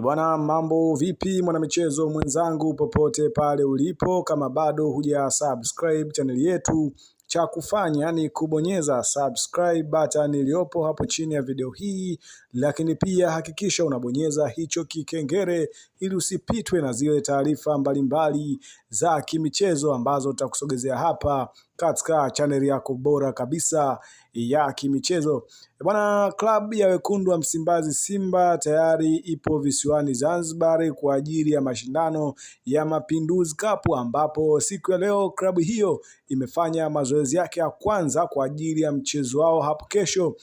Bwana, mambo vipi mwanamichezo mwenzangu popote pale ulipo? Kama bado huja subscribe channel yetu, cha kufanya ni kubonyeza subscribe button iliyopo hapo chini ya video hii, lakini pia hakikisha unabonyeza hicho kikengele ili usipitwe na zile taarifa mbalimbali za kimichezo ambazo tutakusogezea hapa katika channel yako bora kabisa ya kimichezo. Bwana, klabu ya wekundu wa Msimbazi Simba tayari ipo visiwani Zanzibar kwa ajili ya mashindano ya Mapinduzi Cup, ambapo siku ya leo klabu hiyo imefanya mazoezi yake ya kwanza kwa ajili ya mchezo wao hapo kesho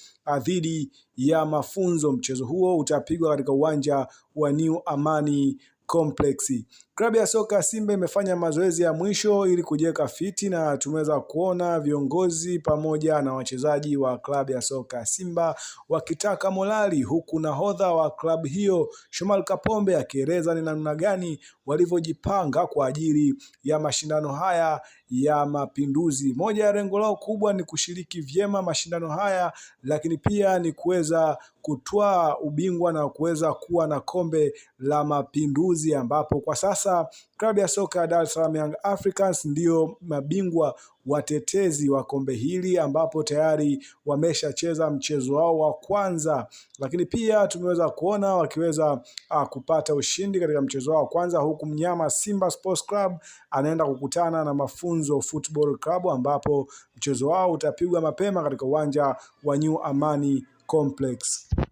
dhidi ya Mafunzo. Mchezo huo utapigwa katika uwanja wa New Amani Complex. Klabu ya soka Simba imefanya mazoezi ya mwisho ili kujiweka fiti, na tumeweza kuona viongozi pamoja na wachezaji wa klabu ya soka Simba wakitaka morali, huku nahodha wa klabu hiyo Shomari Kapombe akieleza ni namna gani walivyojipanga kwa ajili ya mashindano haya ya Mapinduzi. Moja ya lengo lao kubwa ni kushiriki vyema mashindano haya, lakini pia ni kuweza kutwaa ubingwa na kuweza kuwa na kombe la Mapinduzi, ambapo kwa sasa klabu ya soka ya Dar es Salaam Young Africans ndio mabingwa watetezi wa kombe hili, ambapo tayari wameshacheza mchezo wao wa kwanza, lakini pia tumeweza kuona wakiweza kupata ushindi katika mchezo wao wa kwanza, huku mnyama Simba Sports Club anaenda kukutana na Mafunzo Football Club, ambapo mchezo wao utapigwa mapema katika uwanja wa New Amani Complex.